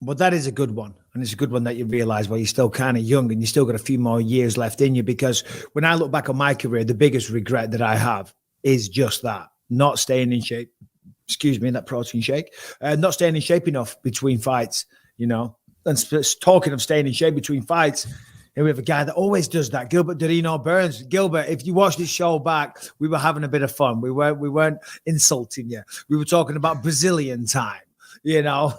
But that is a good one. And it's a good one that you realize, well, you're still kind of young and you still got a few more years left in you. Because when I look back on my career, the biggest regret that I have is just that, not staying in shape. Excuse me, that protein shake. Not staying in shape enough between fights, you know. And talking of staying in shape between fights, here we have a guy that always does that, Gilbert Burns. Gilbert, if you watch this show back, we were having a bit of fun. We weren't insulting you. We were talking about Brazilian time, you know.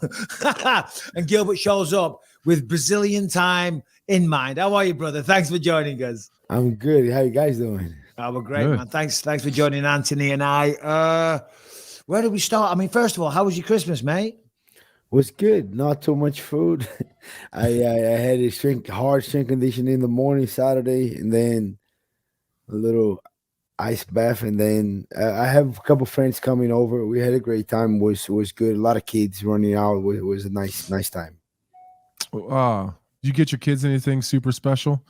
And Gilbert shows up with Brazilian time in mind. How are you, brother? Thanks for joining us. I'm good. How you guys doing? Oh, we're great, man. Thanks for joining Anthony and I. Where do we start? I mean, first of all, how was your Christmas, mate? Was good. Not too much food. I had a hard strength condition in the morning Saturday, and then a little ice bath, and then I have a couple friends coming over. We had a great time. Was good. A lot of kids running out. It was a nice time. Did you get your kids anything super special?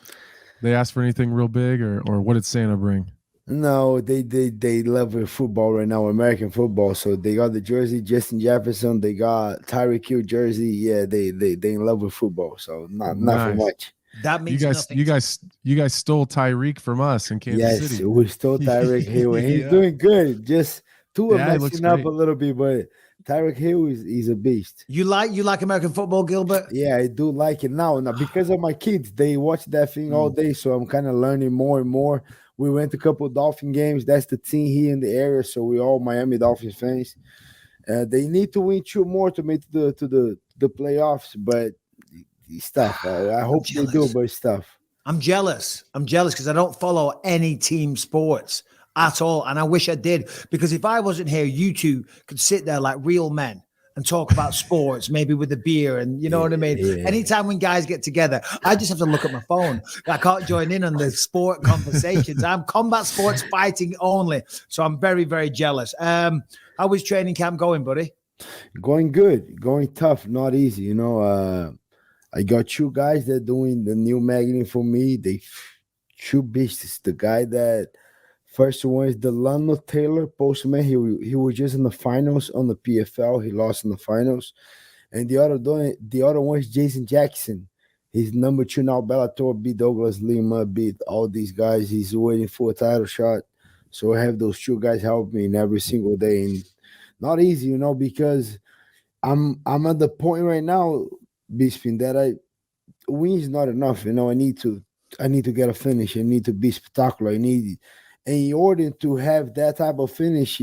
They asked for anything real big, or what did Santa bring? No, they love football right now, American football. So they got the jersey, Justin Jefferson. They got Tyreek Hill jersey. Yeah, they in love with football. So not for much. That means you guys stole Tyreek from us in Kansas City. Yes, we stole Tyreek Hill, and he's doing good. Just two of messing up a little bit, but Tyreek Hill he's a beast. You like American football, Gilbert? Yeah, I do like it now because of my kids. They watch that thing all day, so I'm kind of learning more and more. We went to a couple of Dolphin games. That's the team here in the area, so we all Miami Dolphins fans. They need to win 2 more to make to the playoffs, but it's tough. I hope they do, but it's tough. I'm jealous because I don't follow any team sports at all, and I wish I did, because if I wasn't here, you two could sit there like real men and talk about sports, maybe with a beer, and you know what I mean? Yeah. Anytime when guys get together, I just have to look at my phone. I can't join in on the sport conversations. I'm combat sports fighting only. So I'm very, very jealous. How is training camp going, buddy? Going good, going tough, not easy. You know, I got 2 guys that doing the new magazine for me. They 2 beasts. The guy that first one is Delano Taylor, Postman. He was just in the finals on the PFL. He lost in the finals. And the other one is Jason Jackson. He's number 2 now. Bellator beat Douglas Lima, beat all these guys. He's waiting for a title shot. So I have those 2 guys help me in every single day. And not easy, you know, because I'm at the point right now, Bisping, that win is not enough. You know, I need to get a finish. I need to be spectacular. And in order to have that type of finish,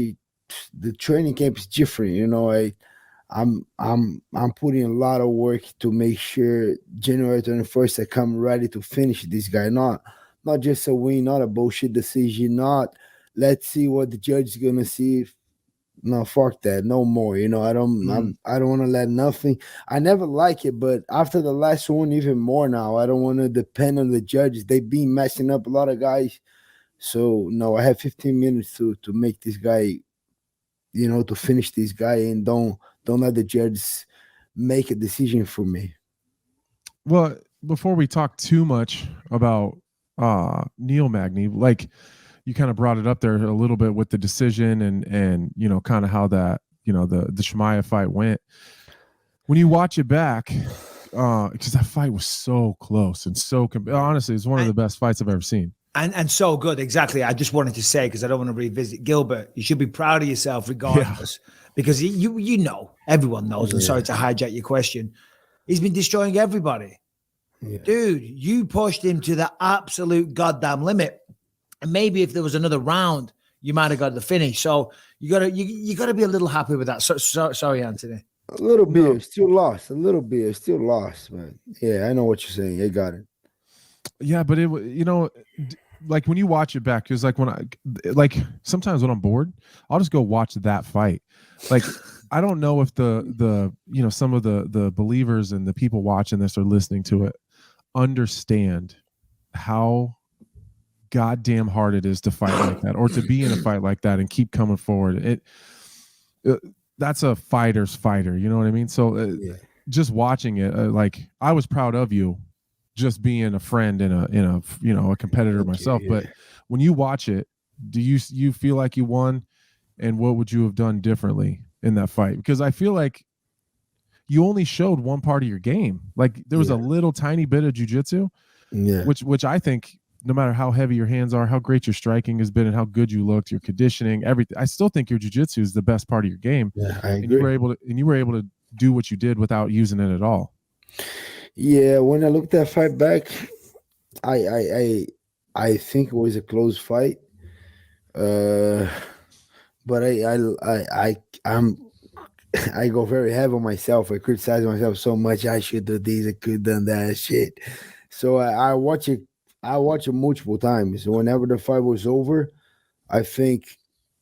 the training camp is different. You know, I'm putting a lot of work to make sure January 21st I come ready to finish this guy. Not just a win, not a bullshit decision. Not let's see what the judge is gonna see. No, fuck that. No more. You know, I don't want to let nothing. I never like it, but after the last one, even more now. I don't want to depend on the judges. They been messing up a lot of guys. So no, I have 15 minutes to make this guy, you know, to finish this guy, and don't let the judges make a decision for me. Well, before we talk too much about Neil Magny, like you kind of brought it up there a little bit with the decision and you know, kind of how that, you know, the Chimaev fight went. When you watch it back, because that fight was so close and so honestly, it's one of the best fights I've ever seen. And so good, exactly. I just wanted to say, because I don't want to revisit Gilbert, you should be proud of yourself regardless, because you know, everyone knows, and sorry to hijack your question, he's been destroying everybody. Yeah. Dude, you pushed him to the absolute goddamn limit. And maybe if there was another round, you might have got the finish. So you gotta be a little happy with that. So sorry, Anthony. A little bit, still lost. A little bit, still lost, man. Yeah, I know what you're saying. I got it. Yeah, but it, you know, like when you watch it back, because like sometimes when I'm bored, I'll just go watch that fight. Like I don't know if the you know, some of the believers and the people watching this or listening to it understand how goddamn hard it is to fight like that, or to be in a fight like that and keep coming forward. That's a fighter's fighter, you know what I mean? So just watching it, like I was proud of you, just being a friend and a you know, a competitor myself. But when you watch it, do you feel like you won, and what would you have done differently in that fight? Because I feel like you only showed one part of your game. Like there was a little tiny bit of jiu-jitsu, which I think no matter how heavy your hands are, how great your striking has been, and how good you looked, your conditioning, everything, I still think your jiu-jitsu is the best part of your game. Yeah, I agree. And you were able to do what you did without using it at all. Yeah, when I looked that fight back, I think it was a close fight. But I'm I go very heavy on myself. I criticize myself so much. I should do this. I could done that shit. So I watch it. I watch it multiple times. Whenever the fight was over, I think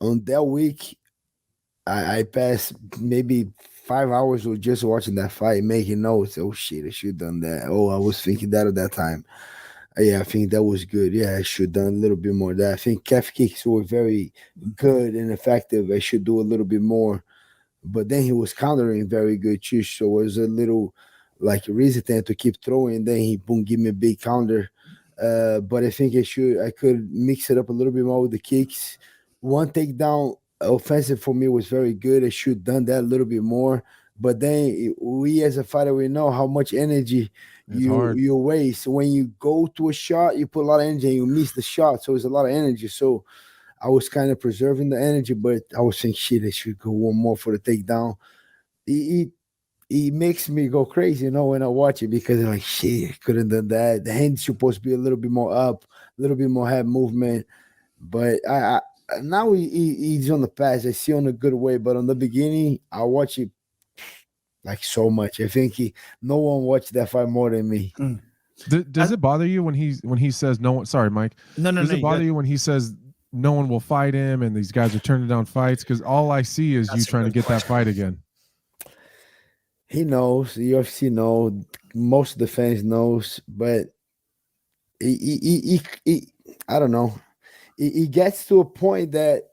on that week I passed maybe 5 hours with just watching that fight, making notes. Oh shit, I should have done that. Oh, I was thinking that at that time. Yeah, I think that was good. Yeah, I should have done a little bit more of that. I think calf kicks were very good and effective. I should do a little bit more. But then he was countering very good too. So it was a little like resistant to keep throwing. Then he boom, give me a big counter. But I think I could mix it up a little bit more with the kicks. One takedown offensive for me was very good. I should have done that a little bit more. But then we as a fighter, we know how much energy you waste. When you go to a shot, you put a lot of energy and you miss the shot. So it's a lot of energy. So I was kind of preserving the energy, but I was thinking, shit, I should go one more for the takedown. It makes me go crazy, when I watch it, because I'm like, shit, I couldn't done that. The hand's supposed to be a little bit more up, a little bit more head movement. But I now he's on the pass. I see on a good way, but on the beginning, I watch it like so much. I think no one watched that fight more than me. Does it bother you when he says no one? Sorry, Mike. No. Does it bother you when he says no one will fight him and these guys are turning down fights? Because all I see is you trying to get that fight again. He knows. The UFC knows. Most of the fans knows, but he I don't know. It gets to a point that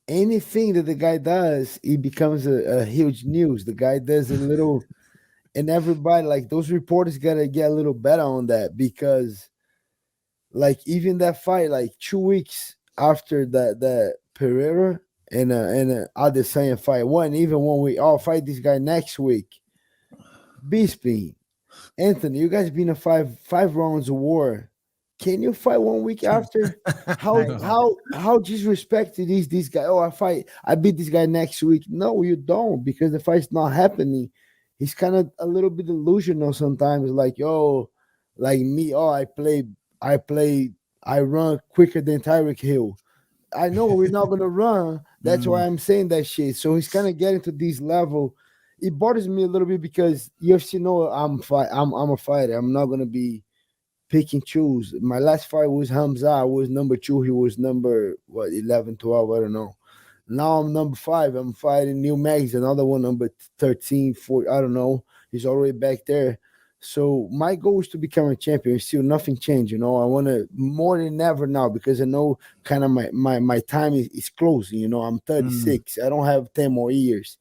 anything that the guy does, it becomes a huge news. The guy does a little, and everybody, like those reporters, gotta get a little better on that, because, like, even that fight, like 2 weeks after that Pereira and Adesanya fight, even when we all fight this guy next week, Bisping Anthony, you guys been in five rounds of war. Can you fight 1 week after? How disrespected is this guy? Oh, I beat this guy next week. No, you don't, because the fight's not happening. He's kind of a little bit delusional sometimes, like, like me, I run quicker than Tyreek Hill. I know we're not gonna run. That's why I'm saying that shit. So he's kind of getting to this level. It bothers me a little bit because UFC know I'm a fighter. I'm not gonna be pick and choose. My last fight was Khamzat. I was number 2. He was number 11, 12. I don't know. Now I'm number 5. I'm fighting New Mags, another one number 13, 14. I don't know. He's already back there. So my goal is to become a champion. Still nothing changed. I want to more than ever now, because I know kind of my time is closing. I'm 36. I don't have 10 more years.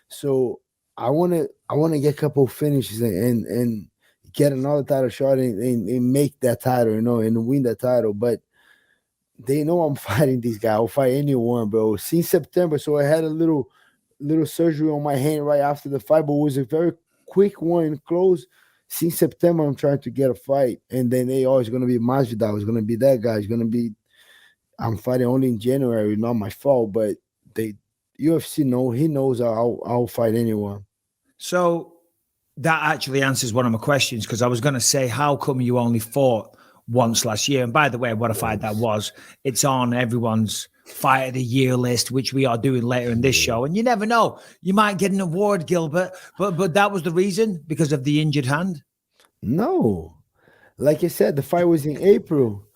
So I want to get a couple of finishes and get another title shot and make that title, and win that title. But they know I'm fighting this guy. I'll fight anyone, bro. Since September, so I had a little surgery on my hand right after the fight, but it was a very quick one and close. Since September, I'm trying to get a fight, and then it's going to be Masvidal. It's going to be that guy. It's going to be. I'm fighting only in January. Not my fault, but UFC know. He knows I'll fight anyone. So that actually answers one of my questions, because I was going to say, how come you only fought once last year? And by the way, what a fight that was. It's on everyone's fight of the year list, which we are doing later in this show. And you never know, you might get an award, Gilbert. But that was the reason, because of the injured hand? No, like I said, the fight was in April.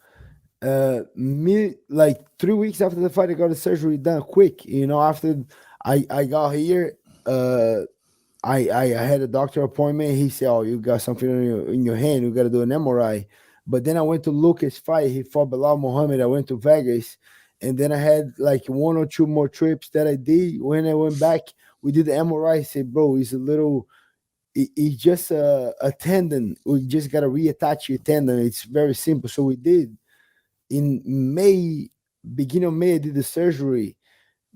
Like 3 weeks after the fight, I got the surgery done quick. After I got here, I had a doctor appointment. He said, "Oh, you got something in your hand. You got to do an MRI." But then I went to look his fight. He fought Bilal Muhammad. I went to Vegas, and then I had like 1 or 2 more trips that I did. When I went back, we did the MRI. I said, "Bro, it's just a tendon. We just got to reattach your tendon. It's very simple." So we did. In May, beginning of May, I did the surgery.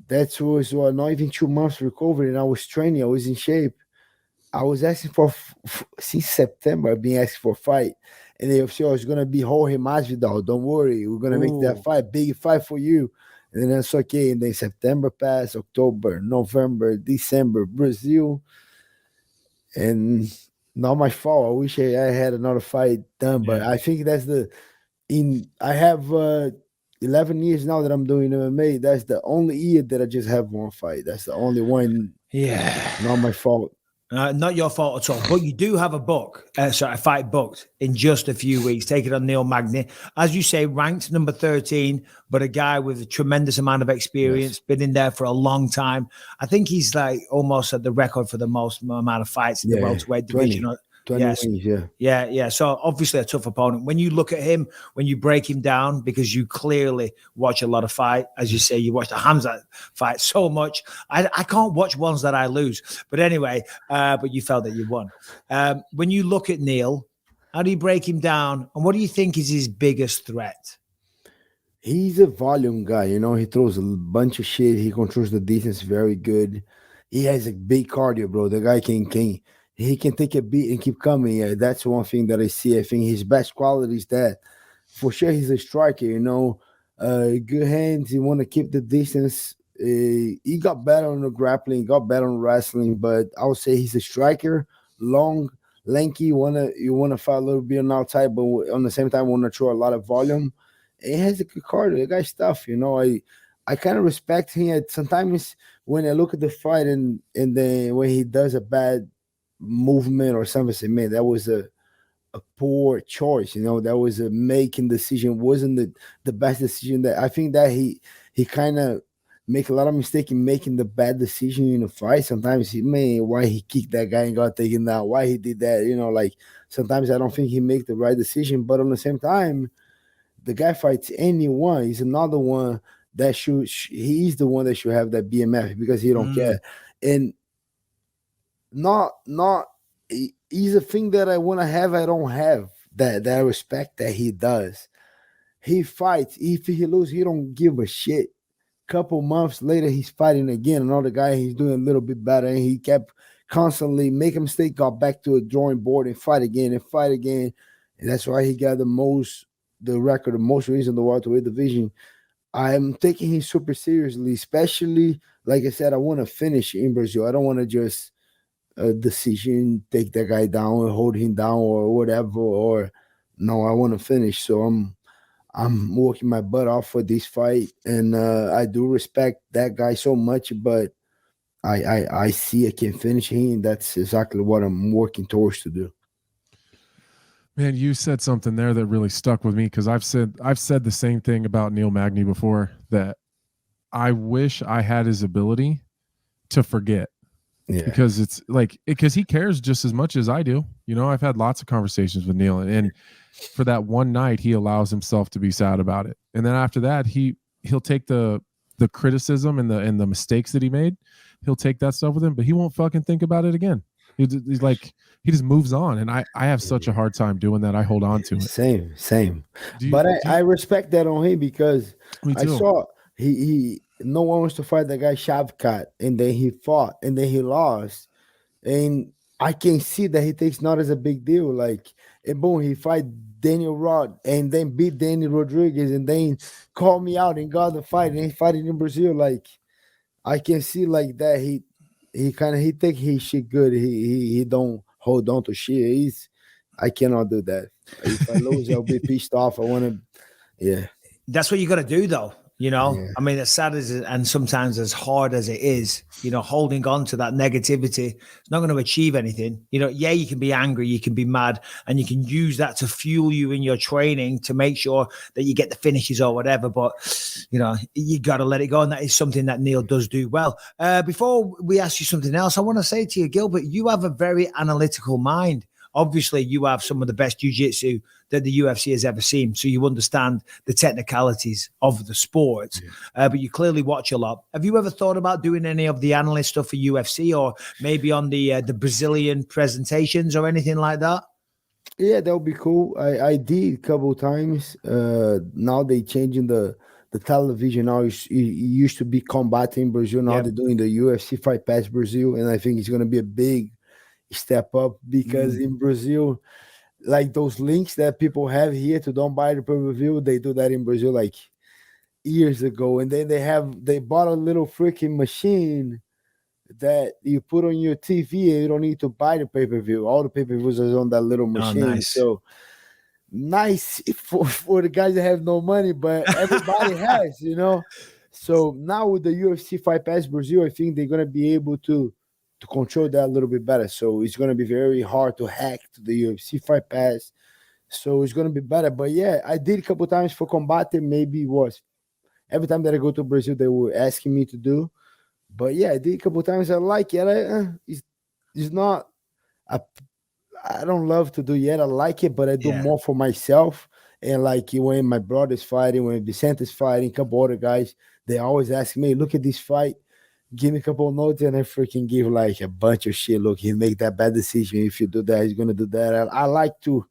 That was not even 2 months recovery, and I was training. I was in shape. I was asking for since September. I've been asking for a fight, and the UFC was gonna be Jorge Masvidal. Don't worry, we're gonna make that fight, big fight for you. And then that's okay. And then September passed, October, November, December, Brazil, and not my fault. I wish I had another fight done, but I think that's I have 11 years now that I'm doing MMA. That's the only year that I just have one fight. That's the only one. Yeah. Not my fault. Not your fault at all. But you do have a fight booked in just a few weeks. Take it on Neil Magny. As you say, ranked number 13, but a guy with a tremendous amount of experience, been in there for a long time. I think he's like almost at the record for the most amount of fights in the welterweight division. 20 wins, yeah. So obviously a tough opponent. When you look at him, when you break him down, because you clearly watch a lot of fight, as you say, you watch the Khamzat fight so much. I can't watch ones that I lose. But anyway, but you felt that you won. When you look at Neil, how do you break him down? And what do you think is his biggest threat? He's a volume guy, he throws a bunch of shit. He controls the distance very good. He has a big cardio, bro. The guy can take a beat and keep coming. Yeah, that's one thing that I see. I think his best quality is that for sure he's a striker, good hands. He want to keep the distance. He got better on the grappling, got better on wrestling, but I would say he's a striker, long, lanky. You wanna fight a little bit on outside, but on the same time want to throw a lot of volume. He has a good cardio. The guy's tough, I kind of respect him. Sometimes when I look at the fight and then when he does a bad movement or something, I say, man, that was a poor choice. That was a making decision. Wasn't the best decision. That I think that he kind of make a lot of mistake in making the bad decision in the fight. Sometimes why he kicked that guy and got taken down, why he did that, like sometimes I don't think he make the right decision. But on the same time, the guy fights anyone. He's another one that he's the one that should have that BMF because he don't care. And he's a thing that I want to have. I don't have that I respect that he does. He fights. If he loses, he don't give a shit. Couple months later, he's fighting again. Another guy, he's doing a little bit better, and he kept constantly make a mistake, got back to a drawing board and fight again. And that's why he got the most wins in the welterweight division. I'm taking him super seriously, especially like I said, I want to finish in Brazil. I don't want to just a decision, take that guy down and hold him down or whatever. Or no, I want to finish. So I'm working my butt off for this fight, and I do respect that guy so much. But I see I can finish him. That's exactly what I'm working towards to do. Man, you said something there that really stuck with me because I've said the same thing about Neil Magny before, that I wish I had his ability to forget. Yeah. Because he cares just as much as I do. I've had lots of conversations with Neil, and for that one night he allows himself to be sad about it. And then after that, he'll take the criticism and the mistakes that he made. He'll take that stuff with him, but he won't fucking think about it again. He's like, he just moves on. And I have such a hard time doing that. I hold on to it. Same. But I respect that on him because I saw he no one wants to fight that guy Shavkat, and then he fought and then he lost. And I can see that he takes not as a big deal. Like, and boom, he fight Daniel Rod and then beat Danny Rodriguez and then called me out and got the fight, and he's fighting in Brazil. Like, I can see like that he think his shit good. He don't hold on to shit. I cannot do that. If I lose, I'll be pissed off. I want to, That's what you got to do, though. I mean, as sad as it, and sometimes as hard as it is, holding on to that negativity, it's not going to achieve anything. You can be angry, you can be mad, and you can use that to fuel you in your training to make sure that you get the finishes or whatever. But, you got to let it go. And that is something that Neil does do well. Before we ask you something else, I want to say to you, Gilbert, you have a very analytical mind. Obviously, you have some of the best jiu-jitsu that the UFC has ever seen, so you understand the technicalities of the sport, but you clearly watch a lot. Have you ever thought about doing any of the analyst stuff for UFC, or maybe on the Brazilian presentations or anything like that? Yeah, that would be cool. I did a couple of times. Now they changing the television. Now it used to be Combat in Brazil. Now they're doing the UFC Fight Pass Brazil, and I think it's going to be a big step up because in Brazil, like those links that people have here to don't buy the pay-per-view, they do that in Brazil like years ago. And then they bought a little freaking machine that you put on your TV and you don't need to buy the pay-per-view. All the pay-per-views are on that little machine. nice. So nice for the guys that have no money, but everybody has, you know. So now with the UFC Fight Pass Brazil, I think they're gonna be able to control that a little bit better. So it's gonna be very hard to hack to the UFC Fight Pass. So it's gonna be better. But yeah, I did a couple times for Combate. Maybe it was every time that I go to Brazil, they were asking me to do. But yeah, I did a couple times. I like it. It's not. I don't love to do yet. I like it, but I do more for myself. And like when my brother's fighting, when Vicente's fighting, a couple other guys, they always ask me, "Look at this fight. Give me a couple of notes," and I freaking give like a bunch of shit. Look, he make that bad decision. If you do that, he's gonna do that. I like to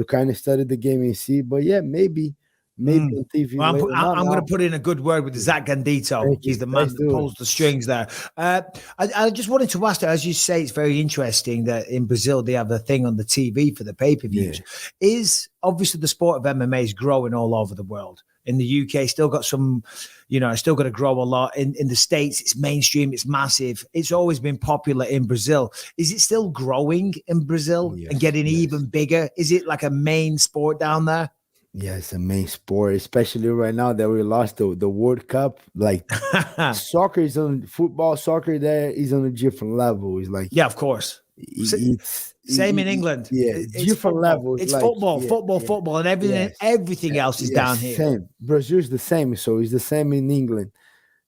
kind of study the game and see. But yeah, maybe on TV. Well, I'm going to put in a good word with Zach Gandito. He's the man that pulls the strings there. I just wanted to ask, as you say, it's very interesting that in Brazil they have a thing on the TV for the pay-per-views. Yeah. Is obviously the sport of MMA is growing all over the world. In the UK, still got some, still got to grow a lot. In the States, it's mainstream, it's massive. It's always been popular in Brazil. Is it still growing in Brazil and getting even bigger? Is it like a main sport down there? Yeah, it's a main sport, especially right now that we lost the World Cup. Like soccer is on football, soccer there is on a different level. It's like of course. Same in England. Yeah, it's different levels. It's like, football, and everything else is down here. Same. Brazil is the same, so it's the same in England.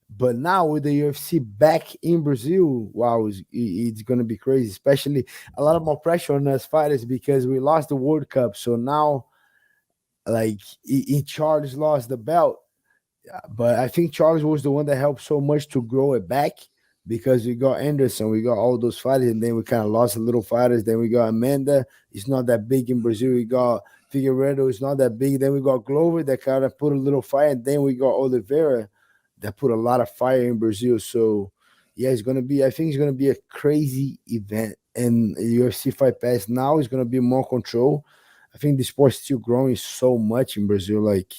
But now with the UFC back in Brazil, wow, it's going to be crazy. Especially a lot of more pressure on us fighters because we lost the World Cup. So now, like, Charles lost the belt, but I think Charles was the one that helped so much to grow it back because we got Anderson, we got all those fighters, and then we kind of lost a little fighters. Then we got Amanda, it's not that big in Brazil. We got Figueiredo, it's not that big. Then we got Glover that kind of put a little fire, and then we got Oliveira that put a lot of fire in Brazil. So yeah, I think it's gonna be a crazy event, and UFC Fight Pass now is gonna be more control. I think the sport's still growing so much in Brazil. Like,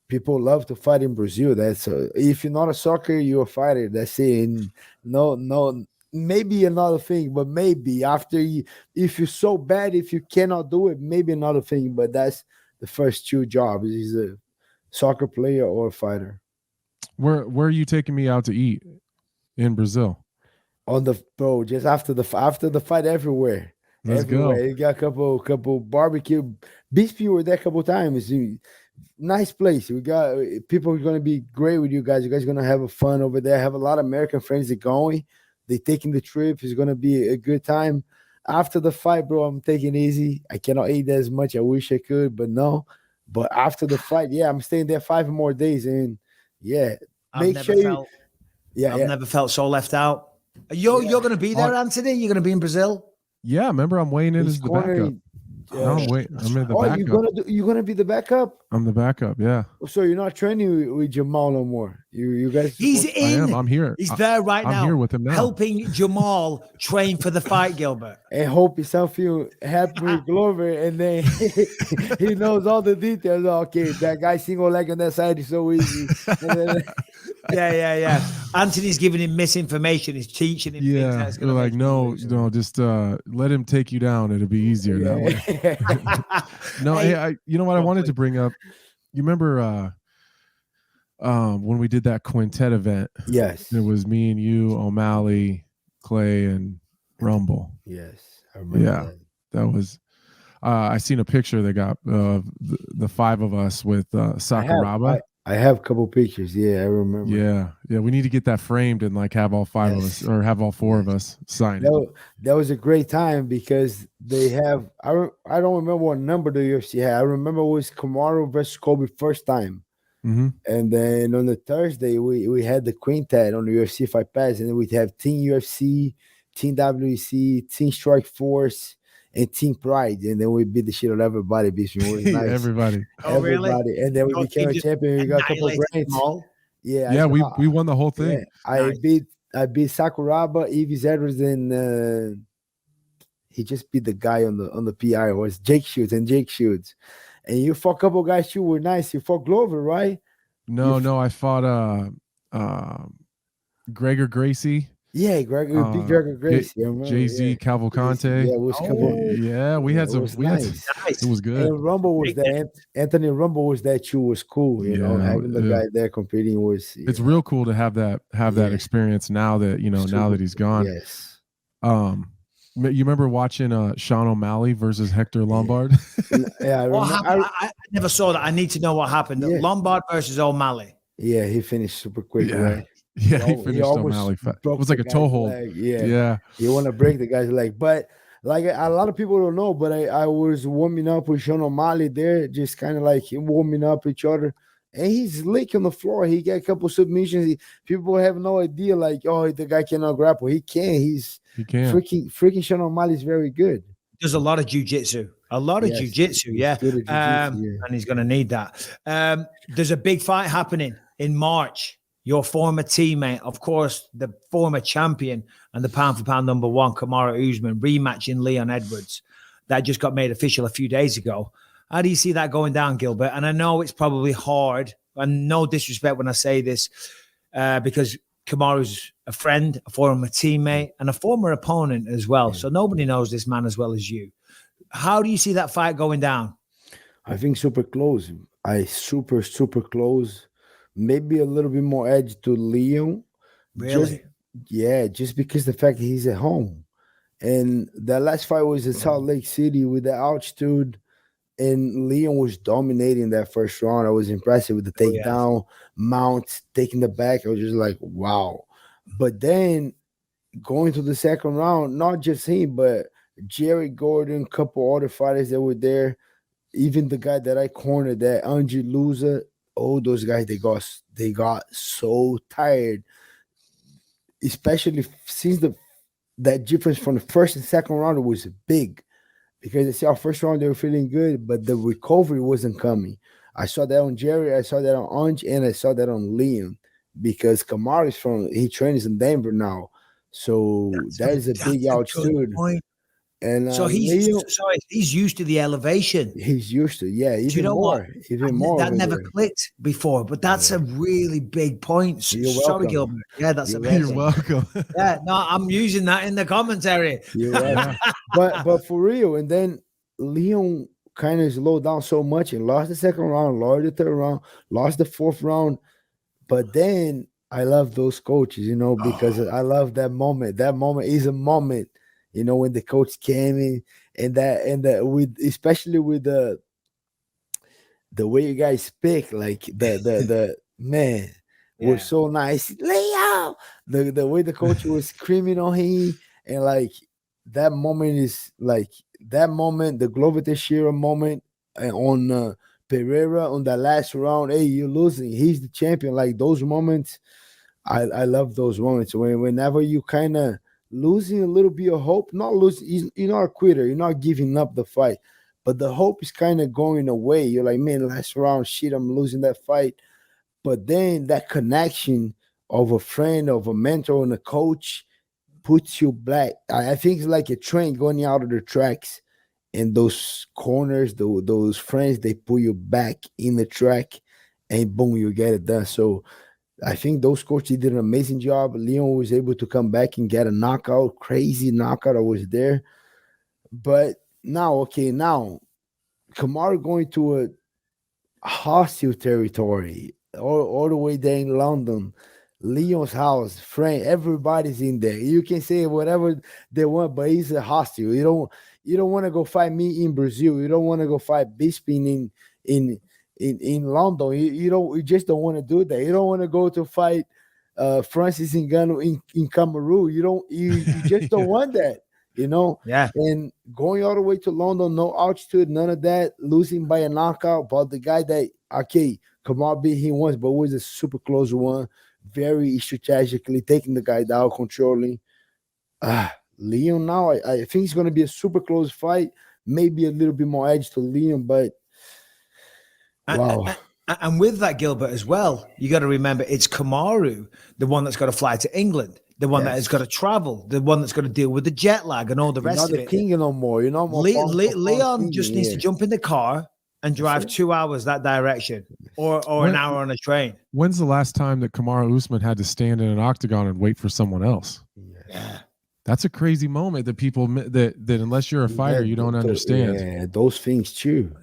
people love to fight in Brazil. If you're not a soccer, you're a fighter. That's it. And no, maybe another thing, but maybe if you're so bad, if you cannot do it, maybe another thing. But that's the first two jobs: is a soccer player or a fighter. Where are you taking me out to eat in Brazil? Just after the fight, everywhere. Let's go. You got a couple barbecue. Bisping were there a couple times. Nice place. We got people are gonna be great with you guys. You guys are gonna have fun over there. I have a lot of American friends that are going. They taking the trip. It's gonna be a good time. After the fight, bro, I'm taking it easy. I cannot eat as much. I wish I could, but no. But after the fight, I'm staying there 5 more days, and I've never felt so left out. You're gonna be there, Anthony? You're gonna be in Brazil? Yeah, remember I'm weighing in as the backup. I'm in the backup. You're gonna be the backup? I'm the backup, yeah. So you're not training with Jamal no more. You guys. He's in. I am. I'm here. He's there now. I'm here with him now, helping Jamal train for the fight, Gilbert. And hope something happened with Glover, and then he knows all the details. Okay, that guy single leg on that side is so easy. Yeah. Anthony's giving him misinformation. He's teaching him. Yeah, they're like, no, just let him take you down. It'll be easier that way. No, hey, you know what I wanted to bring up? You remember when we did that quintet event? Yes. It was me and you, O'Malley, Clay, and Rumble. Yes, I remember that was. I seen a picture they got the 5 of us with Sakuraba. I have a couple pictures. Yeah, I remember. Yeah. We need to get that framed and like have all 5 of us or have all 4 of us sign it. That was a great time because they have. I don't remember what number the UFC had. I remember it was Kamaru versus Kobe first time, and then on the Thursday we had the quintet on the UFC Fight Pass, and then we'd have Team UFC, Team WEC, Team Strike Force, and Team Pride, and then we beat the shit out of everybody. Nice. Everybody. Oh, really? And then we became a champion. We got a couple of grants. Yeah, we won the whole thing. Yeah. I beat Sakuraba, Evie Edwards, and He just beat the guy on the PI. It was Jake Shields. And you fought a couple guys too were nice. You fought Glover, right? No, I fought Gregor Gracie. Yeah, Gregor beat Gregor Gracie. I remember. Jay-Z, Cavalcante. Yeah, it was Yeah, we had some. Nice. It was good. And Rumble was there. Anthony Rumble was there too. Was cool. You know, having the guy there competing was. It's real cool to have that experience now that now that he's gone. Yes. You remember watching Sean O'Malley versus Hector Lombard? Yeah, I never saw that. I need to know what happened. Yeah. Lombard versus O'Malley. Yeah, he finished super quick, right? Yeah, he finished O'Malley. It was like a toe hold. Yeah. You want to break the guy's leg. But like a lot of people don't know, but I was warming up with Sean O'Malley there, just kind of like warming up each other. And he's lick on the floor. He got a couple submissions. People have no idea, like, oh, the guy cannot grapple. He can. He can. Freaking Sean O'Malley is very good. There's a lot of jiu-jitsu. Jiu-jitsu, yeah. And he's going to need that. There's a big fight happening in March. Your former teammate, of course, the former champion and the pound-for-pound number one, Kararu Usman, rematching Leon Edwards. That just got made official a few days ago. How do you see that going down, Gilbert? And I know it's probably hard, and no disrespect when I say this, because Kamaru's a friend, a former teammate, and a former opponent as well. So nobody knows this man as well as you. How do you see that fight going down? I think super close. Super close. Maybe a little bit more edge to Leon. Really? Just because the fact that he's at home. And that last fight was in Salt Lake City with the altitude. And Leon was dominating that first round. I was impressed with the takedown, mount, taking the back. I was just like, wow. But then going to the second round, not just him, but Jerry Gordon, a couple other fighters that were there, even the guy that I cornered, that Angie Luza, all those guys, they got so tired, especially since that difference from the first and second round was big. Because they see our first round they were feeling good, but the recovery wasn't coming. I saw that on Jerry, I saw that on Ange, and I saw that on Leon. Because Kamaru he trains in Denver now, so that is a big altitude. And so he's used to the elevation. He's used to, even more. That never clicked before, but that's a really big point. You're Sorry, welcome. Gilbert. Yeah, that's amazing. You're welcome. Yeah, no, I'm using that in the commentary. You're right. but for real, and then Leon kind of slowed down so much and lost the second round, lost the third round, lost the fourth round. But then I love those coaches, because I love that moment. That moment is a moment. When the coach came in especially with the way you guys speak, like the man was so nice. Leo, the way the coach was screaming on him, and like that moment is like that moment, the Glover Teixeira moment on Pereira on that last round. Hey, you're losing. He's the champion. Like those moments, I love those moments whenever you kind of losing a little bit of hope, not losing, you're not a quitter, you're not giving up the fight, but the hope is kind of going away. You're like, man, last round, shit, I'm losing that fight. But then that connection of a friend, of a mentor, and a coach puts you back. I think it's like a train going out of the tracks, and those corners, those friends, they pull you back in the track, and boom, you get it done. So I think those coaches did an amazing job. Leon was able to come back and get a knockout, crazy knockout. I was there. But now Kamaru going to a hostile territory, all the way there in London, Leon's house, friend, everybody's in there. You can say whatever they want, but it's a hostile. You don't want to go fight me in Brazil. You don't want to go fight Bisping in London. You just don't want to do that. You don't want to go to fight Francis Ngannou in Cameroon. You just don't want that, Yeah. And going all the way to London, no altitude, none of that, losing by a knockout. But the guy that Kamaru beat him once, but was a super close one, very strategically taking the guy down, controlling. Leon now, I think it's going to be a super close fight, maybe a little bit more edge to Leon, but wow. And with that, Gilbert, as well, you got to remember it's Kamaru, the one that's got to fly to England the one that has got to travel, the one that's got to deal with the jet lag and all the rest You're not of the it. king no more. You're not more Leon just needs to jump in the car and drive 2 hours that direction, or an hour on a train. When's the last time that Kararu Usman had to stand in an octagon and wait for someone else? Yeah. That's a crazy moment that people that unless you're a fighter, you don't understand. Yeah, those things too.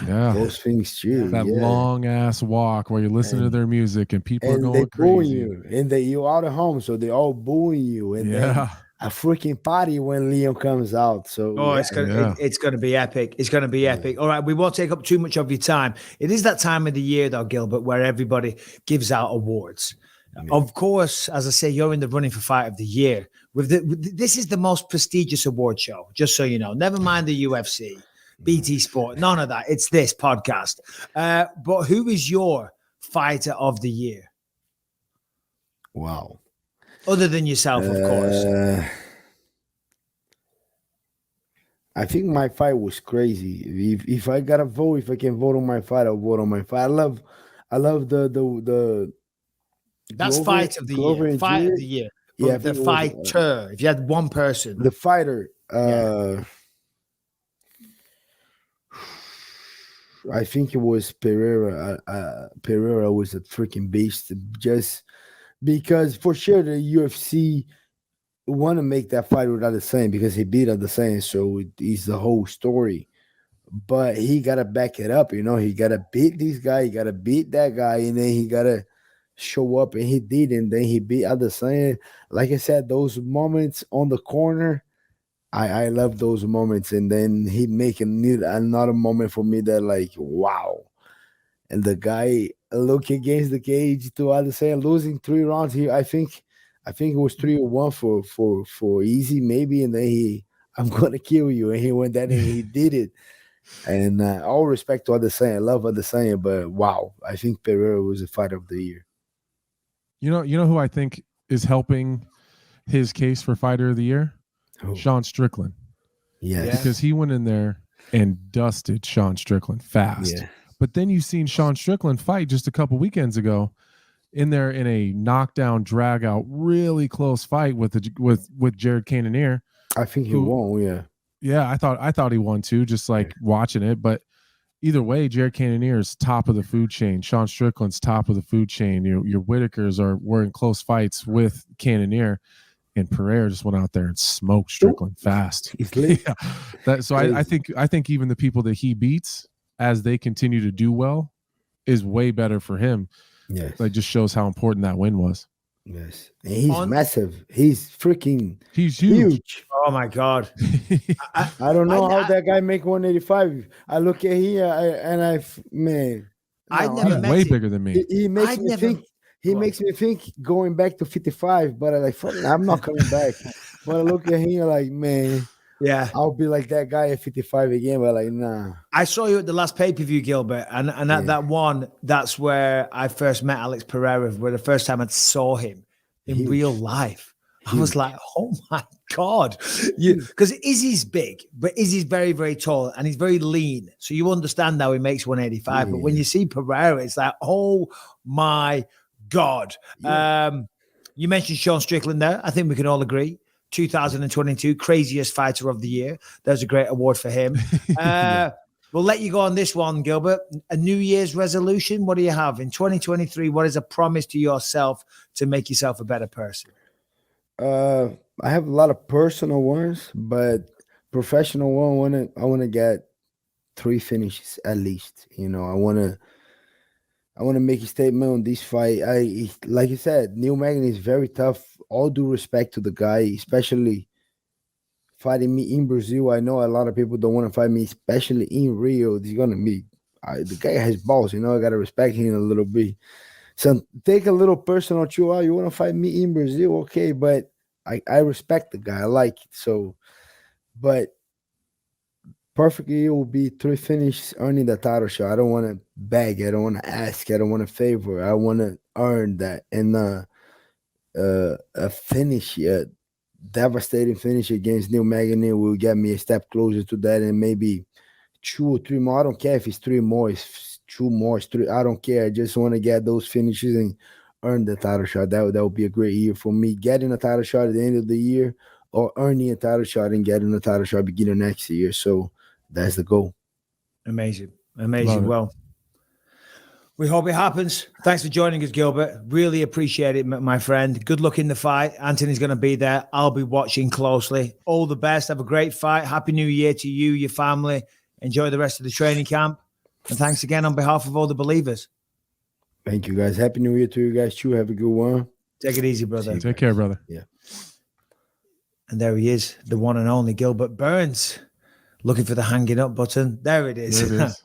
Yeah, those things too. That long ass walk where you listen to their music and people are going booing crazy. you, and you out of home, so they all booing you, and then a freaking party when Leon comes out. So it's gonna be epic. It's gonna be epic. All right, we won't take up too much of your time. It is that time of the year, though, Gilbert, where everybody gives out awards. Of course, as I say, you're in the running for Fight of the Year. This is the most prestigious award show, just so you know. Never mind the UFC, BT Sport, none of that. It's this podcast. But who is your Fighter of the Year? Wow. Other than yourself, of course. I think my fight was crazy. If I got to vote, if I can vote on my fight, I'll vote on my fight. I love the that's Glover, Fight of the Year. Fight of the Year. Yeah, the fighter. If you had one person, the fighter. I think it was Pereira. Pereira was a freaking beast. Just because, for sure, the UFC want to make that fight without the same because he beat Adesanya, so it's the whole story. But he gotta back it up. He gotta beat this guy. He gotta beat that guy, and then he gotta show up, and he did, and then he beat Adesanya. Like I said, those moments on the corner, I love those moments, and then he make another moment for me that like wow, and the guy look against the cage to Adesanya losing 3 rounds. I think it was 3-1 for easy maybe, and then I'm gonna kill you, and he went that and he did it. And all respect to Adesanya, I love Adesanya, but wow, I think Pereira was the Fighter of the Year. You know who I think is helping his case for Fighter of the Year? Sean Strickland. Yes. Because he went in there and dusted Sean Strickland fast. Yeah. But then you've seen Sean Strickland fight just a couple weekends ago in there in a knockdown, drag out, really close fight with Jared Cannonier. I think he won, yeah. Yeah, I thought he won too, just like watching it. But either way, Jared Cannonier is top of the food chain. Sean Strickland's top of the food chain. Your Whitakers were in close fights with Cannonier, and Pereira just went out there and smoked Strickland fast. Yeah. I think even the people that he beats, as they continue to do well, is way better for him. Yes, that just shows how important that win was. Yes, and he's massive. He's huge. Oh my God! I don't know how that guy make 185. I look at here man, he's way bigger than me. He makes me think. He makes me think going back to 55, but I'm not coming back. But I look at him like, man, yeah, I'll be like that guy at 55 again, but like, nah. I saw you at the last pay-per-view, Gilbert, and at that one, that's where I first met Alex Pereira, where the first time I saw him in real life. I was like, oh my God. Because Izzy's big, but Izzy's very, very tall and he's very lean. So you understand how he makes 185. But when you see Pereira, it's like, oh my God. Yeah. You mentioned Sean Strickland there. I think we can all agree. 2022 craziest fighter of the year. There's a great award for him. We'll let you go on this one, Gilbert. A New Year's resolution. What do you have in 2023? What is a promise to yourself to make yourself a better person? I have a lot of personal ones, but professional one, I want to get 3 finishes at least. I want to make a statement on this fight. Like you said, Neil Magny is very tough. All due respect to the guy, especially fighting me in Brazil. I know a lot of people don't want to fight me, especially in Rio. He's gonna be the guy has balls. I gotta respect him a little bit. So take a little personal too. You want to fight me in Brazil, okay? But I respect the guy. I like it. So, but perfectly, it will be 3 finishes earning the title shot. I don't want to beg. I don't want to ask. I don't want to favor. I want to earn that. And a finish, a devastating finish against Neil Magny will get me a step closer to that, and maybe 2 or 3 more. I don't care if it's 3 more, it's 2 more, it's 3. I don't care. I just want to get those finishes and earn the title shot. That would be a great year for me. Getting a title shot at the end of the year, or earning a title shot and getting a title shot beginning next year. So that's the goal. Amazing. Well, we hope it happens. Thanks for joining us, Gilbert. Really appreciate it, my friend. Good luck in the fight. Anthony's going to be there. I'll be watching closely. All the best. Have a great fight. Happy New Year to you, your family. Enjoy the rest of the training camp. And thanks again on behalf of all the believers. Thank you, guys. Happy New Year to you guys, too. Have a good one. Take it easy, brother. Take care, brother. Yeah. And there he is, the one and only Gilbert Burns. Looking for the hanging up button. There it is. There it is.